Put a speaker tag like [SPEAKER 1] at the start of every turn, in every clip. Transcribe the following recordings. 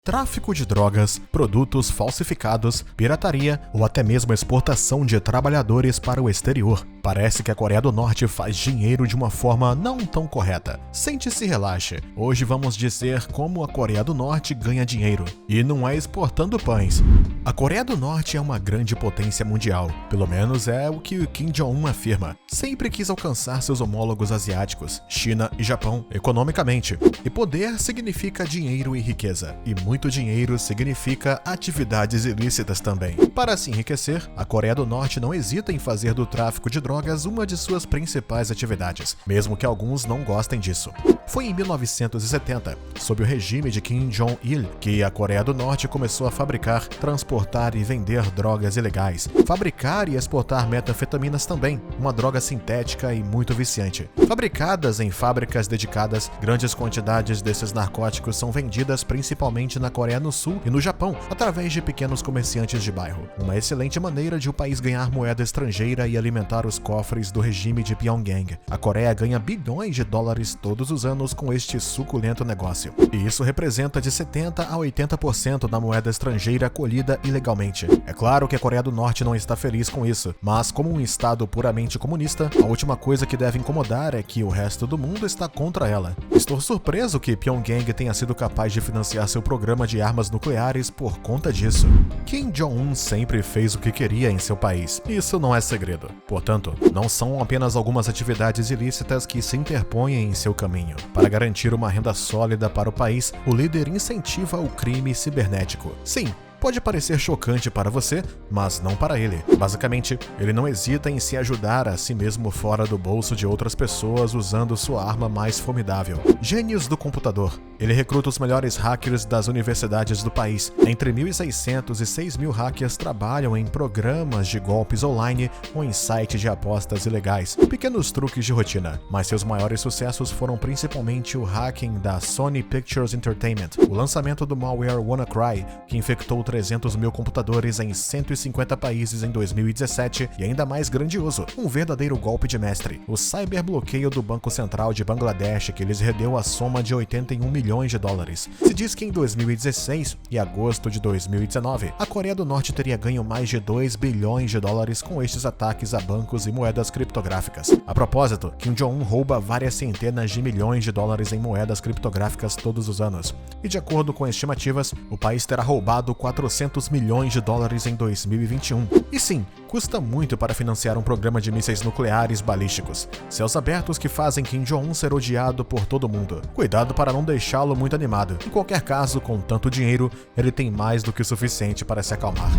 [SPEAKER 1] Tráfico de drogas, produtos falsificados, pirataria ou até mesmo exportação de trabalhadores para o exterior. Parece que a Coreia do Norte faz dinheiro de uma forma não tão correta. Sente-se e relaxe. Hoje vamos dizer como a Coreia do Norte ganha dinheiro. E não é exportando pães. A Coreia do Norte é uma grande potência mundial. Pelo menos é o que Kim Jong-un afirma. Sempre quis alcançar seus homólogos asiáticos, China e Japão, economicamente. E poder significa dinheiro e riqueza. E muito dinheiro significa atividades ilícitas também. Para se enriquecer, a Coreia do Norte não hesita em fazer do tráfico de drogas uma de suas principais atividades, mesmo que alguns não gostem disso. Foi em 1970, sob o regime de Kim Jong-il, que a Coreia do Norte começou a fabricar, transportar e vender drogas ilegais. Fabricar e exportar metanfetaminas também, uma droga sintética e muito viciante. Fabricadas em fábricas dedicadas, grandes quantidades desses narcóticos são vendidas principalmente na Coreia do Sul e no Japão, através de pequenos comerciantes de bairro. Uma excelente maneira de o país ganhar moeda estrangeira e alimentar os cofres do regime de Pyongyang. A Coreia ganha bilhões de dólares todos os anos com este suculento negócio. E isso representa de 70% a 80% da moeda estrangeira colhida ilegalmente. É claro que a Coreia do Norte não está feliz com isso, mas como um estado puramente comunista, a última coisa que deve incomodar é que o resto do mundo está contra ela. Estou surpreso que Pyongyang tenha sido capaz de financiar seu programa de armas nucleares por conta disso. Kim Jong-un sempre fez o que queria em seu país. Isso não é segredo. Portanto, não são apenas algumas atividades ilícitas que se interpõem em seu caminho. Para garantir uma renda sólida para o país, o líder incentiva o crime cibernético. Sim, pode parecer chocante para você, mas não para ele. Basicamente, ele não hesita em se ajudar a si mesmo fora do bolso de outras pessoas usando sua arma mais formidável. Gênios do computador. Ele recruta os melhores hackers das universidades do país. Entre 1.600 e 6.000 hackers trabalham em programas de golpes online ou em sites de apostas ilegais. Pequenos truques de rotina, mas seus maiores sucessos foram principalmente o hacking da Sony Pictures Entertainment, o lançamento do malware WannaCry, que infectou 300 mil computadores em 150 países em 2017 e ainda mais grandioso, um verdadeiro golpe de mestre, o cyberbloqueio do Banco Central de Bangladesh, que lhes rendeu a soma de 81 milhões de dólares. Se diz que em 2016 e agosto de 2019, a Coreia do Norte teria ganho mais de 2 bilhões de dólares com estes ataques a bancos e moedas criptográficas. A propósito, Kim Jong-un rouba várias centenas de milhões de dólares em moedas criptográficas todos os anos. E de acordo com estimativas, o país terá roubado 400 milhões de dólares em 2021. E sim, custa muito para financiar um programa de mísseis nucleares balísticos. Céus abertos que fazem Kim Jong-un ser odiado por todo mundo. Cuidado para não deixá-lo muito animado. Em qualquer caso, com tanto dinheiro, ele tem mais do que o suficiente para se acalmar.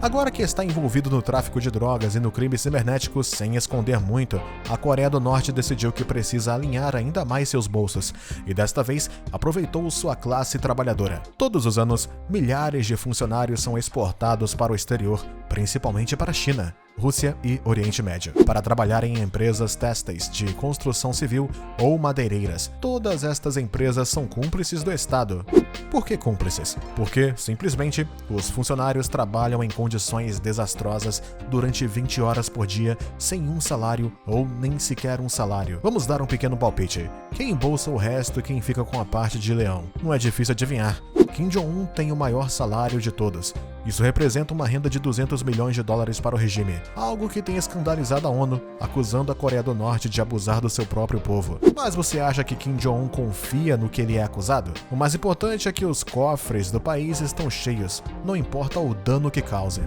[SPEAKER 1] Agora que está envolvido no tráfico de drogas e no crime cibernético sem esconder muito, a Coreia do Norte decidiu que precisa alinhar ainda mais seus bolsos e desta vez aproveitou sua classe trabalhadora. Todos os anos, milhares de funcionários são exportados para o exterior, principalmente para a China, Rússia e Oriente Médio, para trabalhar em empresas têxteis de construção civil ou madeireiras. Todas estas empresas são cúmplices do Estado. Por que cúmplices? Porque, simplesmente, os funcionários trabalham em condições desastrosas durante 20 horas por dia, sem um salário ou nem sequer um salário. Vamos dar um pequeno palpite. Quem embolsa o resto e quem fica com a parte de leão? Não é difícil adivinhar. Kim Jong-un tem o maior salário de todos. Isso representa uma renda de 200 milhões de dólares para o regime, algo que tem escandalizado a ONU, acusando a Coreia do Norte de abusar do seu próprio povo. Mas você acha que Kim Jong-un confia no que ele é acusado? O mais importante é que os cofres do país estão cheios, não importa o dano que cause.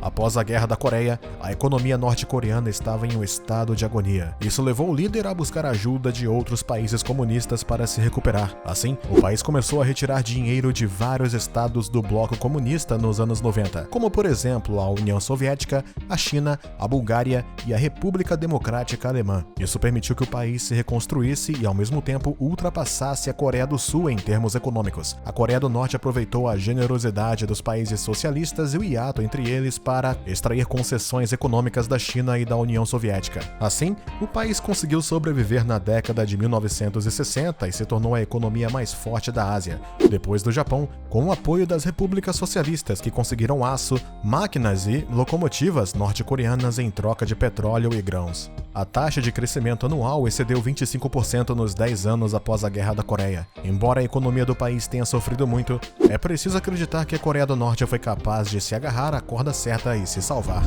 [SPEAKER 1] Após a Guerra da Coreia, a economia norte-coreana estava em um estado de agonia. Isso levou o líder a buscar ajuda de outros países comunistas para se recuperar. Assim, o país começou a retirar dinheiro de vários estados do bloco comunista nos anos 90, como por exemplo a União Soviética, a China, a Bulgária e a República Democrática Alemã. Isso permitiu que o país se reconstruísse e ao mesmo tempo ultrapassasse a Coreia do Sul em termos econômicos. A Coreia do Norte aproveitou a generosidade dos países socialistas e o hiato entre eles para para extrair concessões econômicas da China e da União Soviética. Assim, o país conseguiu sobreviver na década de 1960 e se tornou a economia mais forte da Ásia, depois do Japão, com o apoio das repúblicas socialistas que conseguiram aço, máquinas e locomotivas norte-coreanas em troca de petróleo e grãos. A taxa de crescimento anual excedeu 25% nos 10 anos após a Guerra da Coreia. Embora a economia do país tenha sofrido muito, é preciso acreditar que a Coreia do Norte foi capaz de se agarrar à corda certa e se salvar.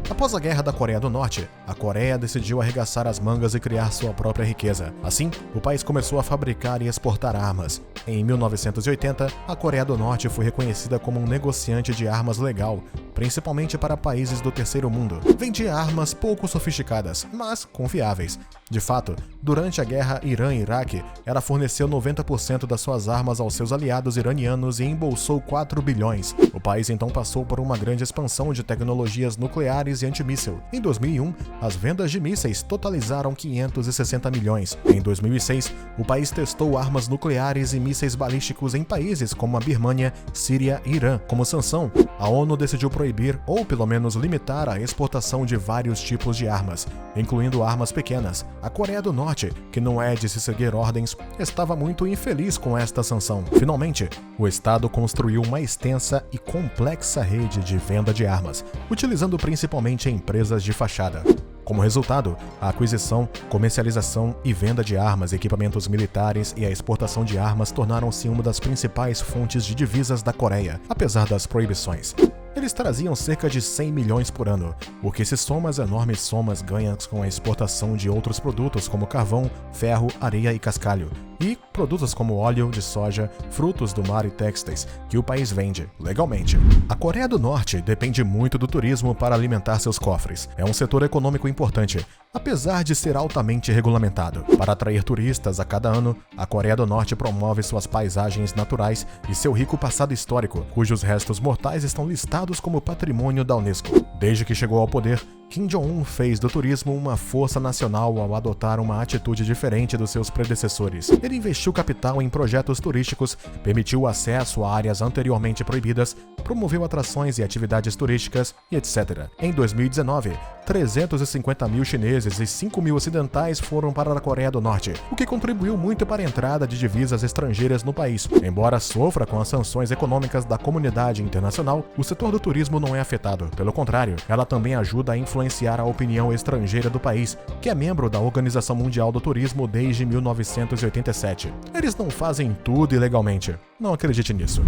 [SPEAKER 1] Após a Guerra da Coreia do Norte, a Coreia decidiu arregaçar as mangas e criar sua própria riqueza. Assim, o país começou a fabricar e exportar armas. Em 1980, a Coreia do Norte foi reconhecida como um negociante de armas legal, principalmente para países do terceiro mundo. Vendia armas pouco sofisticadas, mas confiáveis. De fato, durante a guerra Irã-Iraque, ela forneceu 90% das suas armas aos seus aliados iranianos e embolsou 4 bilhões. O país então passou por uma grande expansão de tecnologias nucleares e antimíssil. Em 2001, as vendas de mísseis totalizaram 560 milhões. Em 2006, o país testou armas nucleares e mísseis balísticos em países como a Birmânia, Síria e Irã. Como sanção, a ONU decidiu proibir ou pelo menos limitar a exportação de vários tipos de armas, incluindo armas pequenas. A Coreia do Norte, que não é de se seguir ordens, estava muito infeliz com esta sanção. Finalmente, o Estado construiu uma extensa e complexa rede de venda de armas, utilizando principalmente empresas de fachada. Como resultado, a aquisição, comercialização e venda de armas, equipamentos militares e a exportação de armas tornaram-se uma das principais fontes de divisas da Coreia, apesar das proibições. Eles traziam cerca de 100 milhões por ano, o que se soma às enormes somas ganhas com a exportação de outros produtos como carvão, ferro, areia e cascalho, e produtos como óleo de soja, frutos do mar e têxteis, que o país vende legalmente. A Coreia do Norte depende muito do turismo para alimentar seus cofres. É um setor econômico importante, apesar de ser altamente regulamentado. Para atrair turistas a cada ano, a Coreia do Norte promove suas paisagens naturais e seu rico passado histórico, cujos restos mortais estão listados como patrimônio da Unesco. Desde que chegou ao poder, Kim Jong-un fez do turismo uma força nacional ao adotar uma atitude diferente dos seus predecessores. Ele investiu capital em projetos turísticos, permitiu o acesso a áreas anteriormente proibidas, promoveu atrações e atividades turísticas e etc. Em 2019, 350 mil chineses e 5 mil ocidentais foram para a Coreia do Norte, o que contribuiu muito para a entrada de divisas estrangeiras no país. Embora sofra com as sanções econômicas da comunidade internacional, o setor do turismo não é afetado. Pelo contrário, ela também ajuda a influenciar a opinião estrangeira do país, que é membro da Organização Mundial do Turismo desde 1987. Eles não fazem tudo ilegalmente. Não acredite nisso.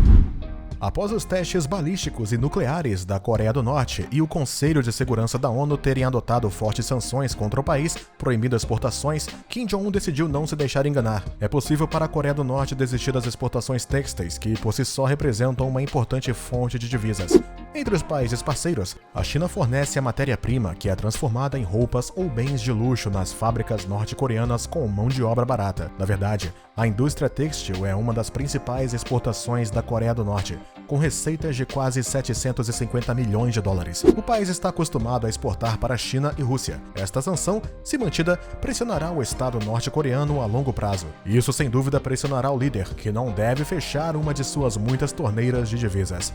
[SPEAKER 1] Após os testes balísticos e nucleares da Coreia do Norte e o Conselho de Segurança da ONU terem adotado fortes sanções contra o país, proibindo exportações, Kim Jong-un decidiu não se deixar enganar. É possível para a Coreia do Norte desistir das exportações têxteis, que por si só representam uma importante fonte de divisas. Entre os países parceiros, a China fornece a matéria-prima, que é transformada em roupas ou bens de luxo nas fábricas norte-coreanas com mão de obra barata. Na verdade, a indústria têxtil é uma das principais exportações da Coreia do Norte, com receitas de quase 750 milhões de dólares. O país está acostumado a exportar para a China e Rússia. Esta sanção, se mantida, pressionará o Estado norte-coreano a longo prazo. Isso, sem dúvida, pressionará o líder, que não deve fechar uma de suas muitas torneiras de divisas.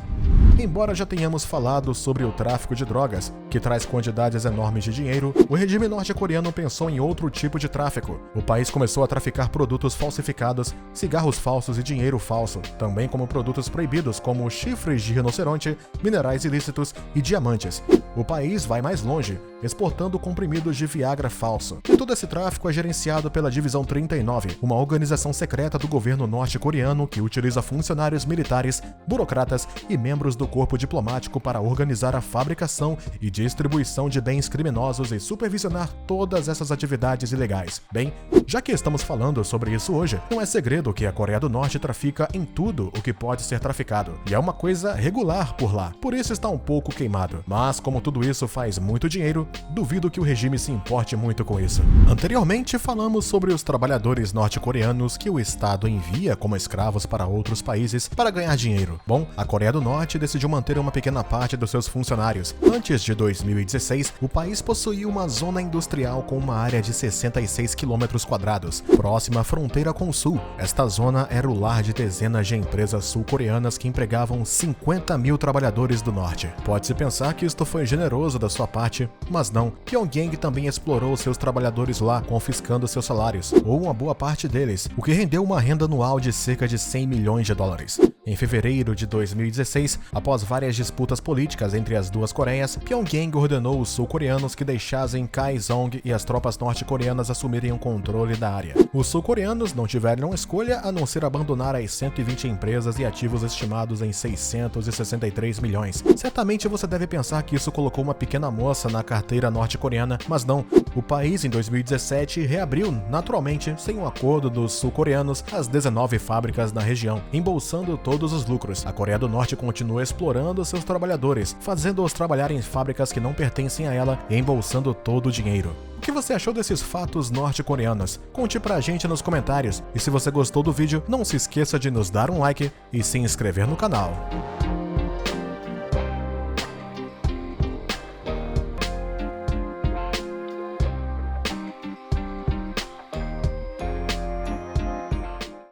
[SPEAKER 1] Embora já tenhamos falado sobre o tráfico de drogas, que traz quantidades enormes de dinheiro, o regime norte-coreano pensou em outro tipo de tráfico. O país começou a traficar produtos falsificados, cigarros falsos e dinheiro falso, também como produtos proibidos como chifres de rinoceronte, minerais ilícitos e diamantes. O país vai mais longe, exportando comprimidos de Viagra falso. E todo esse tráfico é gerenciado pela Divisão 39, uma organização secreta do governo norte-coreano que utiliza funcionários militares, burocratas e membros do corpo diplomático para organizar a fabricação e distribuição de bens criminosos e supervisionar todas essas atividades ilegais. Bem, já que estamos falando sobre isso hoje, não é segredo que a Coreia do Norte trafica em tudo o que pode ser traficado, e é uma coisa regular por lá, por isso está um pouco queimado. Mas como tudo isso faz muito dinheiro, duvido que o regime se importe muito com isso. Anteriormente falamos sobre os trabalhadores norte-coreanos que o Estado envia como escravos para outros países para ganhar dinheiro. Bom, a Coreia do Norte decidiu manter uma pequena parte dos seus funcionários. Antes de 2016, o país possuía uma zona industrial com uma área de 66 quilômetros quadrados, próxima à fronteira com o sul. Esta zona era o lar de dezenas de empresas sul-coreanas que empregavam empregavam 50 mil trabalhadores do norte. Pode-se pensar que isto foi generoso da sua parte, mas não. Pyongyang também explorou seus trabalhadores lá, confiscando seus salários, ou uma boa parte deles, o que rendeu uma renda anual de cerca de 100 milhões de dólares. Em fevereiro de 2016, após várias disputas políticas entre as duas Coreias, Pyongyang ordenou os sul-coreanos que deixassem Kaesong e as tropas norte-coreanas assumirem o controle da área. Os sul-coreanos não tiveram escolha a não ser abandonar as 120 empresas e ativos estimados em 663 milhões. Certamente você deve pensar que isso colocou uma pequena moça na carteira norte-coreana, mas não. O país, em 2017, reabriu naturalmente, sem um acordo dos sul-coreanos, as 19 fábricas na região, embolsando todos os lucros. A Coreia do Norte continua explorando seus trabalhadores, fazendo-os trabalhar em fábricas que não pertencem a ela e embolsando todo o dinheiro. O que você achou desses fatos norte-coreanos? Conte pra gente nos comentários. E se você gostou do vídeo, não se esqueça de nos dar um like e se inscrever no canal.